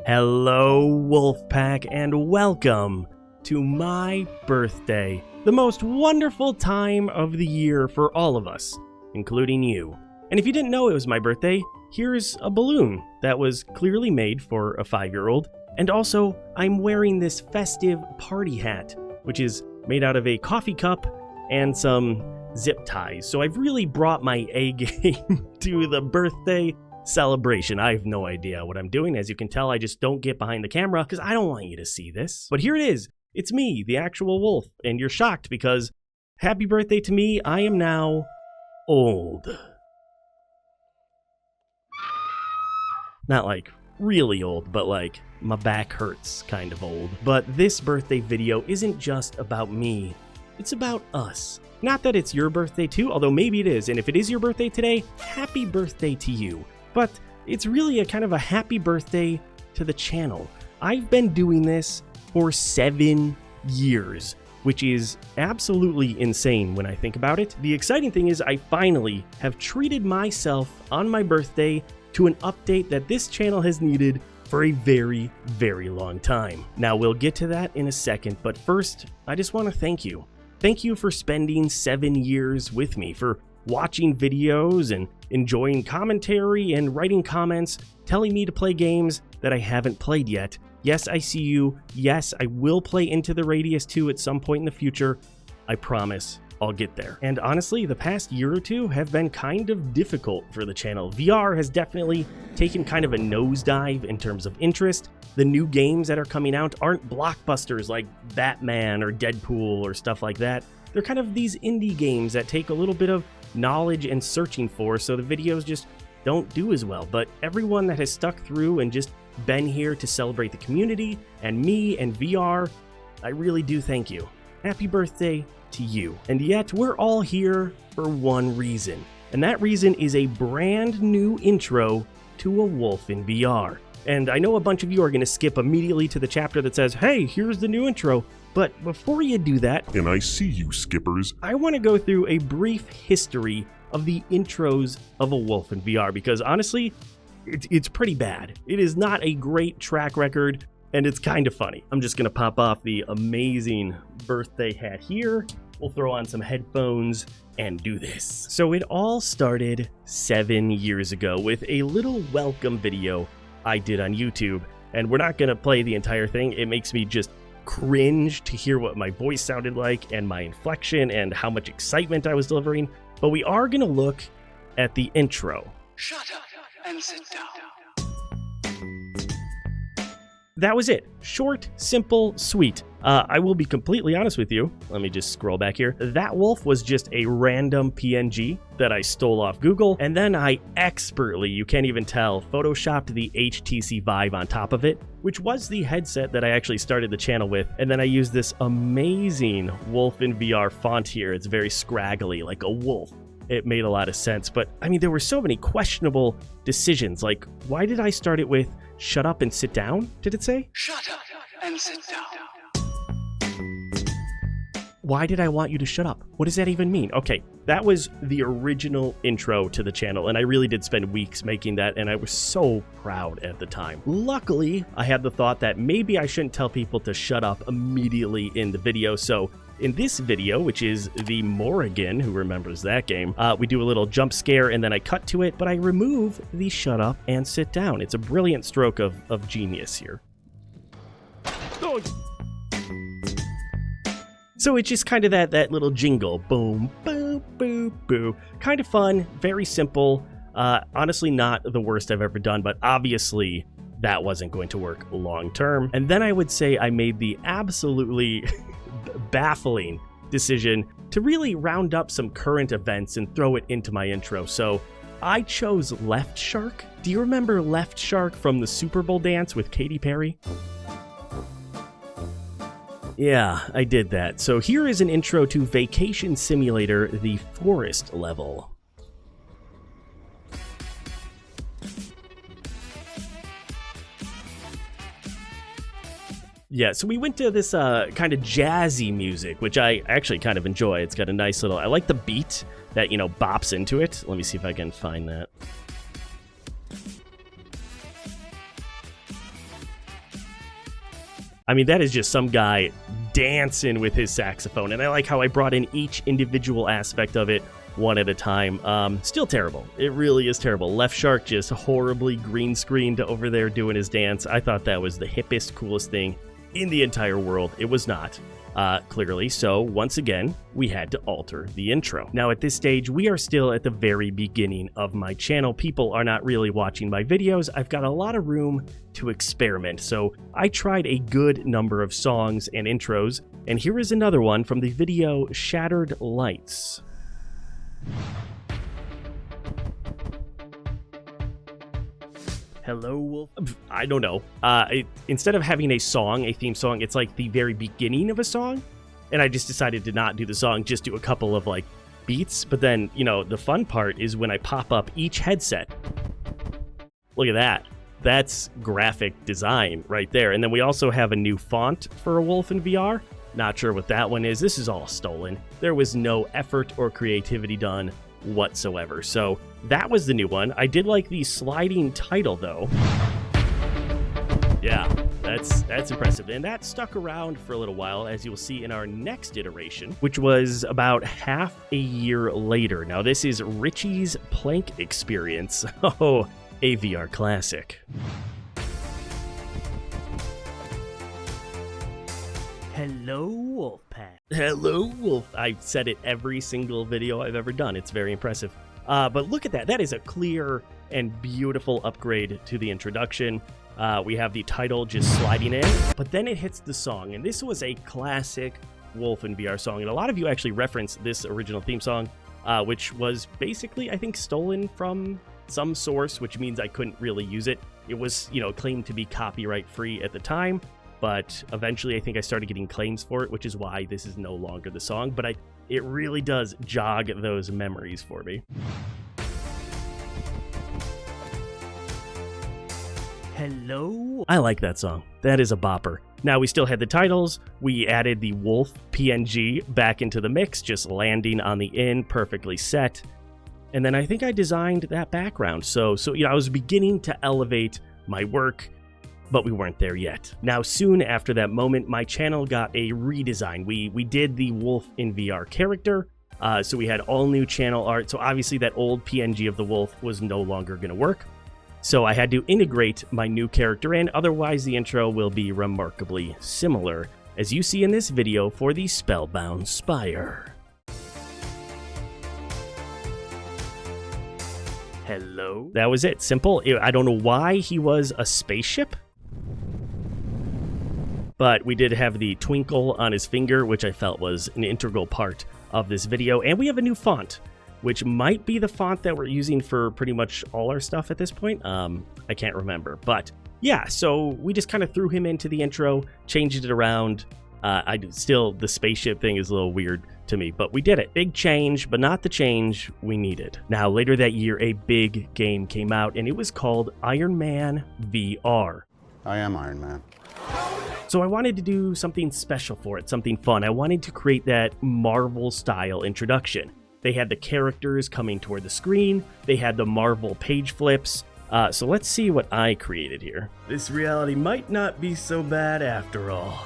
Hello, Wolfpack, and welcome to my birthday, the most wonderful time of the year for all of us, including you. And if you didn't know it was my birthday, here's a balloon that was clearly made for a 5-year-old. And also, I'm wearing this festive party hat, which is made out of a coffee cup and some zip ties. So I've really brought my A game to the birthday celebration. I have no idea what I'm doing. As you can tell, I just don't get behind the camera because I don't want you to see this. But here it is. It's me, the actual wolf. And you're shocked because happy birthday to me. I am now old. Not like really old, but like my back hurts kind of old. But this birthday video isn't just about me. It's about us. Not that it's your birthday too, although maybe it is. And if it is your birthday today, happy birthday to you. But it's really a kind of a happy birthday to the channel. I've been doing this for 7 years, which is absolutely insane when I think about it. The exciting thing is I finally have treated myself on my birthday to an update that this channel has needed for a very, very long time. Now we'll get to that in a second, but first, I just want to thank you. Thank you for spending 7 years with me, for watching videos and enjoying commentary and writing comments, telling me to play games that I haven't played yet. Yes, I see you. Yes, I will play Into the Radius 2 at some point in the future. I promise I'll get there. And honestly, the past year or two have been kind of difficult for the channel. VR has definitely taken kind of a nosedive in terms of interest. The new games that are coming out aren't blockbusters like Batman or Deadpool or stuff like that. They're kind of these indie games that take a little bit of knowledge and searching for, so the videos just don't do as well. But everyone that has stuck through and just been here to celebrate the community and me and VR, I really do thank you. Happy birthday to you. And yet we're all here for one reason, and that reason is a brand new intro to A Wolf in VR. And I know a bunch of you are going to skip immediately to the chapter that says, hey, here's the new intro. But before you do that, and I see you, skippers, I want to go through a brief history of the intros of A Wolf in VR, because honestly, it's pretty bad. It is not a great track record, and it's kind of funny. I'm just going to pop off the amazing birthday hat here. We'll throw on some headphones and do this. So it all started 7 years ago with a little welcome video I did on YouTube, and we're not going to play the entire thing. It makes me just cringe to hear what my voice sounded like and my inflection and how much excitement I was delivering, but we are going to look at the intro. Shut up and sit down. That was it. Short, simple, sweet. I will be completely honest with you. Let me just scroll back here. That wolf was just a random PNG that I stole off Google, and then I expertly, you can't even tell, photoshopped the HTC Vive on top of it, which was the headset that I actually started the channel with. And then I used this amazing Wolf in VR font here. It's very scraggly, like a wolf. It made a lot of sense, but I mean, there were so many questionable decisions. Like, why did I start it with shut up and sit down? Did it say? Shut up and sit down. Why did I want you to shut up? What does that even mean? Okay, that was the original intro to the channel, and I really did spend weeks making that, and I was so proud at the time. Luckily, I had the thought that maybe I shouldn't tell people to shut up immediately in the video, so in this video, which is the Morrigan, who remembers that game, we do a little jump scare and then I cut to it, but I remove the shut up and sit down. It's a brilliant stroke of genius here. Oh. So it's just kind of that little jingle, boom, boo, boo, boo. Kind of fun, very simple. Honestly, not the worst I've ever done, but obviously that wasn't going to work long term. And then I would say I made the absolutely baffling decision to really round up some current events and throw it into my intro. So I chose Left Shark. Do you remember Left Shark from the Super Bowl dance with Katy Perry? Yeah, I did that. So here is an intro to Vacation Simulator, the forest level. Yeah, so we went to this kind of jazzy music, which I actually kind of enjoy. It's got a nice little, I like the beat that, you know, bops into it. Let me see if I can find that. I mean, that is just some guy dancing with his saxophone, and I like how I brought in each individual aspect of it one at a time. Still terrible. It really is terrible. Left Shark just horribly green screened over there doing his dance. I thought that was the hippest, coolest thing in the entire world. It was not. Clearly, so once again, we had to alter the intro. Now at this stage, we are still at the very beginning of my channel. People are not really watching my videos. I've got a lot of room to experiment, so I tried a good number of songs and intros, and here is another one from the video Shattered Lights. Hello, Wolf. I don't know. Instead of having a theme song, it's like the very beginning of a song. And I just decided to not do the song, just do a couple of like beats. But then, you know, the fun part is when I pop up each headset. Look at that. That's graphic design right there. And then we also have a new font for a Wolf in VR. Not sure what that one is. This is all stolen. There was no effort or creativity done whatsoever. So that was the new one. I did like the sliding title though. Yeah, that's impressive. And that stuck around for a little while, as you'll see in our next iteration, which was about half a year later. Now this is Richie's Plank Experience. Oh, a VR classic. Hello, Wolfpack. Hello, Wolf. I've said it every single video I've ever done. It's very impressive. But look at that. That is a clear and beautiful upgrade to the introduction. We have the title just sliding in, but then it hits the song. And this was a classic Wolf in VR song. And a lot of you actually referenced this original theme song, which was basically, I think, stolen from some source, which means I couldn't really use it. It was, you know, claimed to be copyright free at the time. But eventually I think I started getting claims for it, which is why this is no longer the song. But it really does jog those memories for me. Hello? I like that song. That is a bopper. Now we still had the titles. We added the Wolf PNG back into the mix, just landing on the in, perfectly set. And then I think I designed that background. So you know, I was beginning to elevate my work, but we weren't there yet. Now, soon after that moment, my channel got a redesign. We did the Wolf in VR character, so we had all new channel art. So obviously that old PNG of the Wolf was no longer going to work. So I had to integrate my new character in, otherwise the intro will be remarkably similar, as you see in this video for the Spellbound Spire. Hello? That was it. Simple. I don't know why he was a spaceship, but we did have the twinkle on his finger, which I felt was an integral part of this video. And we have a new font, which might be the font that we're using for pretty much all our stuff at this point. I can't remember, but yeah, so we just kind of threw him into the intro, changed it around. The spaceship thing is a little weird to me, but we did it. Big change, but not the change we needed. Now, later that year, a big game came out, and it was called Iron Man VR. I am Iron Man. So I wanted to do something special for it, something fun. I wanted to create that Marvel-style introduction. They had the characters coming toward the screen. They had the Marvel page flips. So let's see what I created here. This reality might not be so bad after all.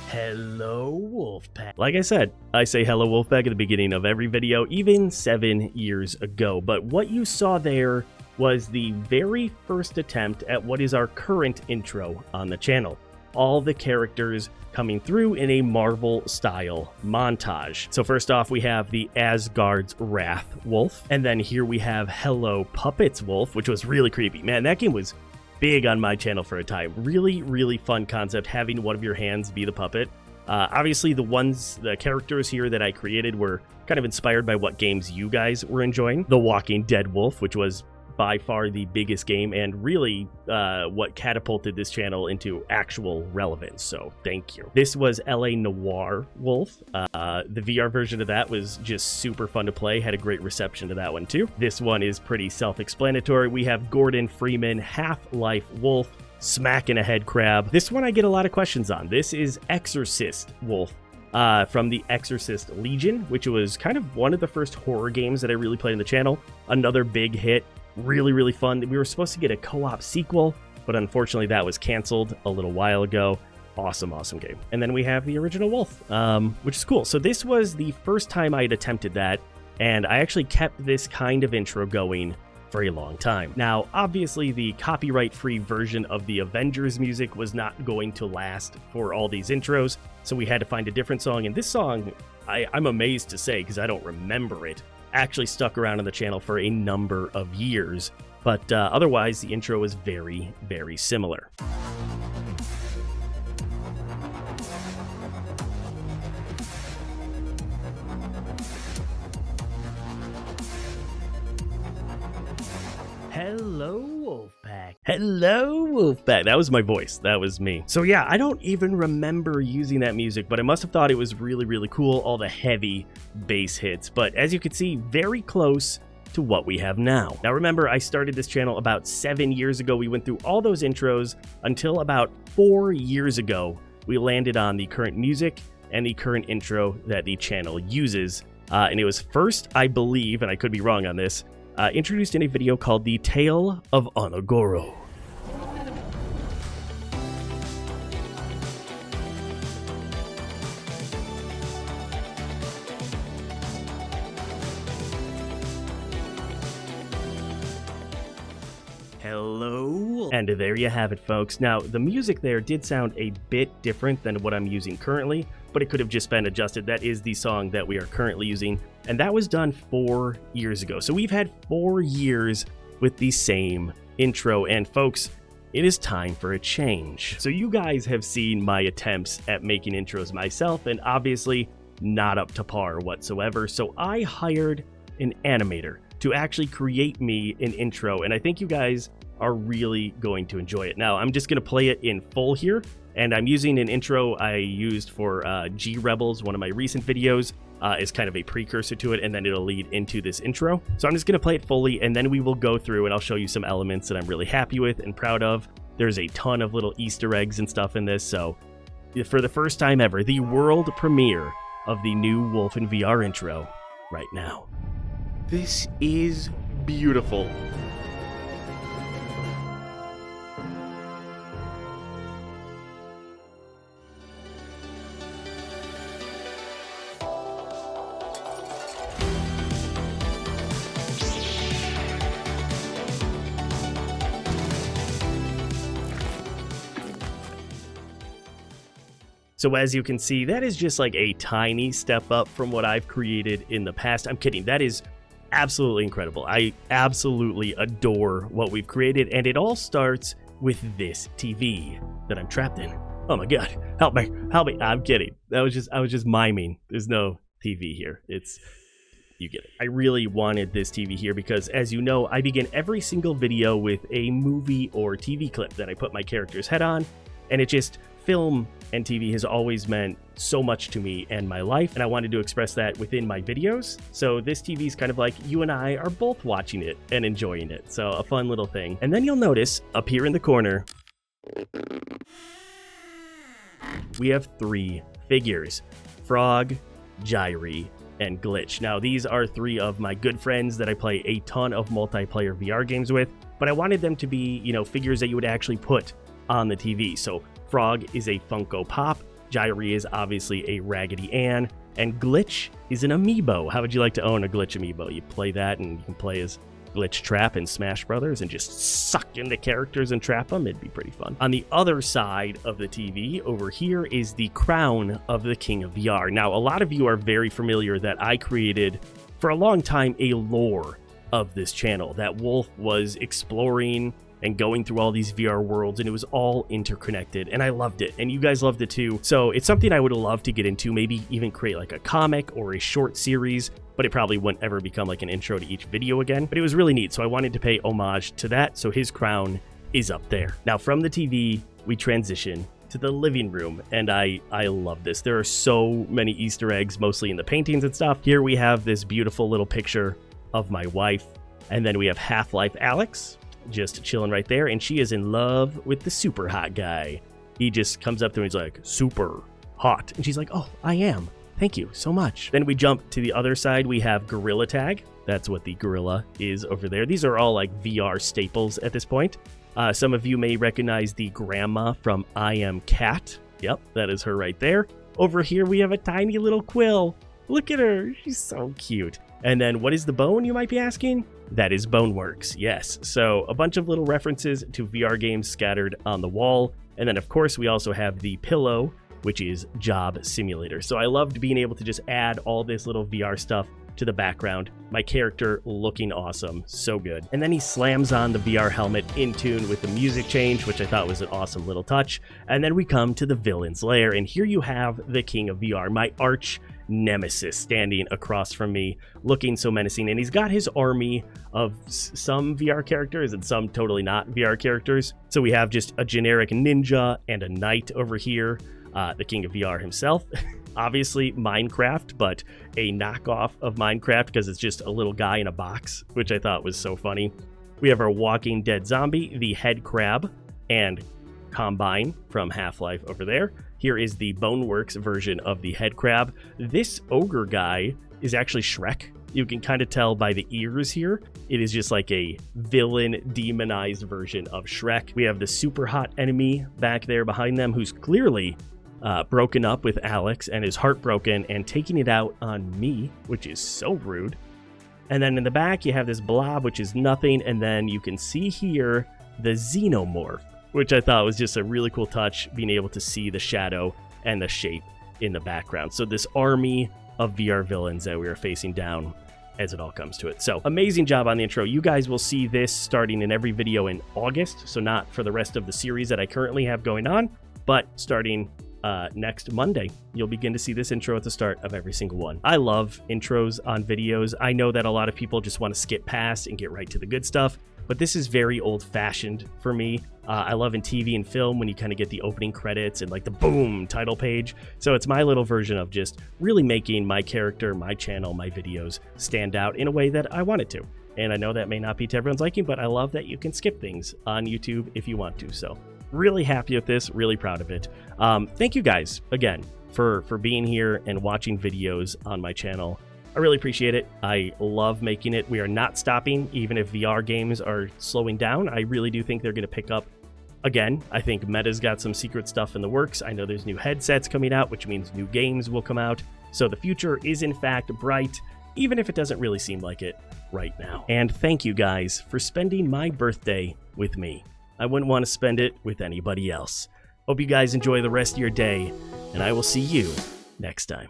Hello, Wolfpack. Like I said, I say hello, Wolfpack, at the beginning of every video, even 7 years ago. But what you saw there was the very first attempt at what is our current intro on the channel. All the characters coming through in a Marvel-style montage. So first off, we have the Asgard's Wrath Wolf. And then here we have Hello Puppets Wolf, which was really creepy. Man, that game was big on my channel for a time. Really, really fun concept, having one of your hands be the puppet. Obviously, the characters here that I created were kind of inspired by what games you guys were enjoying. The Walking Dead Wolf, which was by far the biggest game and really what catapulted this channel into actual relevance, so thank you. This was LA Noir Wolf. The VR version of that was just super fun to play, had a great reception to that one too. This one is pretty self-explanatory. We have Gordon Freeman Half-Life Wolf smacking a head crab. This one I get a lot of questions on. This is Exorcist Wolf from the Exorcist Legion, which was kind of one of the first horror games that I really played on the channel. Another big hit, really, really fun. We were supposed to get a co-op sequel, but unfortunately that was canceled a little while ago. Awesome, awesome game. And then we have the original Wolf, which is cool. So this was the first time I'd attempted that, and I actually kept this kind of intro going for a long time. Now, obviously, the copyright-free version of the Avengers music was not going to last for all these intros, so we had to find a different song, and this song, I'm amazed to say, because I don't remember it, actually stuck around on the channel for a number of years, but otherwise, the intro was very, very similar. Hello, Wolfpack. Hello, Wolfpack. That was my voice. That was me. So yeah, I don't even remember using that music, but I must have thought it was really, really cool, all the heavy bass hits. But as you can see, very close to what we have now. Now remember, I started this channel about 7 years ago. We went through all those intros until about 4 years ago. We landed on the current music and the current intro that the channel uses. And it was first, I believe, and I could be wrong on this, introduced in a video called The Tale of Onogoro. Hello, and there you have it, folks. Now, the music there did sound a bit different than what I'm using currently, but it could have just been adjusted. That is the song that we are currently using, and that was done 4 years ago. So we've had 4 years with the same intro, and folks, it is time for a change. So you guys have seen my attempts at making intros myself, and obviously not up to par whatsoever. So I hired an animator to actually create me an intro, and I think you guys are really going to enjoy it. Now, I'm just going to play it in full here, and I'm using an intro I used for G Rebels, one of my recent videos, is kind of a precursor to it, and then it'll lead into this intro. So I'm just going to play it fully, and then we will go through and I'll show you some elements that I'm really happy with and proud of. There's a ton of little Easter eggs and stuff in this, so for the first time ever, the world premiere of the new Wolf in VR intro right now. This is beautiful. So as you can see, that is just like a tiny step up from what I've created in the past. I'm kidding. That is absolutely incredible. I absolutely adore what we've created, and it all starts with this TV that I'm trapped in. Oh my God, help me, help me. I'm kidding. I was just miming. There's no TV here. You get it. I really wanted this TV here because, as you know, I begin every single video with a movie or TV clip that I put my character's head on, and it just, film and TV has always meant so much to me and my life, and I wanted to express that within my videos. So this TV is kind of like you and I are both watching it and enjoying it. So a fun little thing. And then you'll notice up here in the corner, we have 3 figures: Frog, Gyri, and Glitch. Now these are 3 of my good friends that I play a ton of multiplayer VR games with, but I wanted them to be, you know, figures that you would actually put on the TV. So Frog is a Funko Pop, Gyri is obviously a Raggedy Ann, and Glitch is an amiibo. How would you like to own a Glitch amiibo? You play that and you can play as Glitch Trap in Smash Brothers and just suck into characters and trap them. It'd be pretty fun. On the other side of the TV, over here, is the crown of the King of VR. Now, a lot of you are very familiar that I created for a long time a lore of this channel that Wolf was exploring and going through all these VR worlds, and it was all interconnected, and I loved it, and you guys loved it too. So it's something I would love to get into, maybe even create like a comic or a short series, but it probably wouldn't ever become like an intro to each video again. But it was really neat, so I wanted to pay homage to that, so his crown is up there. Now from the TV, we transition to the living room, and I love this. There are so many Easter eggs, mostly in the paintings and stuff. Here we have this beautiful little picture of my wife, and then we have Half-Life Alex, just chilling right there, and she is in love with the super hot guy. He just comes up to me and he's like, super hot. And she's like, oh, I am. Thank you so much. Then we jump to the other side. We have Gorilla Tag. That's what the gorilla is over there. These are all like VR staples at this point. Some of you may recognize the grandma from I Am Cat. Yep, that is her right there. Over here, we have a tiny little quill. Look at her. She's so cute. And then what is the bone, you might be asking? That is Boneworks, yes. So a bunch of little references to VR games scattered on the wall. And then, of course, we also have the pillow, which is Job Simulator. So I loved being able to just add all this little VR stuff to the background. My character looking awesome, so good. And then he slams on the VR helmet in tune with the music change, which I thought was an awesome little touch. And then we come to the villain's lair, and here you have the king of VR, my arch nemesis, standing across from me, looking so menacing. And he's got his army of some VR characters and some totally not VR characters. So we have just a generic ninja and a knight over here, the king of VR himself. Obviously Minecraft, but a knockoff of Minecraft because it's just a little guy in a box, which I thought was so funny. We have our Walking Dead zombie, the head crab, and Combine from Half-Life over there. Here is the Boneworks version of the head crab. This ogre guy is actually Shrek. You can kind of tell by the ears here. It is just like a villain demonized version of Shrek. We have the super hot enemy back there behind them who's clearly broken up with Alex and is heartbroken and taking it out on me, which is so rude. And then in the back, you have this blob, which is nothing. And then you can see here the xenomorph, which I thought was just a really cool touch, being able to see the shadow and the shape in the background. So this army of VR villains that we are facing down as it all comes to it. So amazing job on the intro. You guys will see this starting in every video in August. So not for the rest of the series that I currently have going on, but starting next Monday, you'll begin to see this intro at the start of every single one. I love intros on videos. I know that a lot of people just want to skip past and get right to the good stuff, but this is very old-fashioned for me. I love in TV and film when you kind of get the opening credits and like the boom title page. So it's my little version of just really making my character, my channel, my videos stand out in a way that I want it to. And I know that may not be to everyone's liking, but I love that you can skip things on YouTube if you want to. So really happy with this, really proud of it. Thank you guys again for being here and watching videos on my channel. I really appreciate it. I love making it. We are not stopping, even if VR games are slowing down. I really do think they're going to pick up again. I think Meta's got some secret stuff in the works. I know there's new headsets coming out, which means new games will come out. So the future is in fact bright, even if it doesn't really seem like it right now. And thank you guys for spending my birthday with me. I wouldn't want to spend it with anybody else. Hope you guys enjoy the rest of your day, and I will see you next time.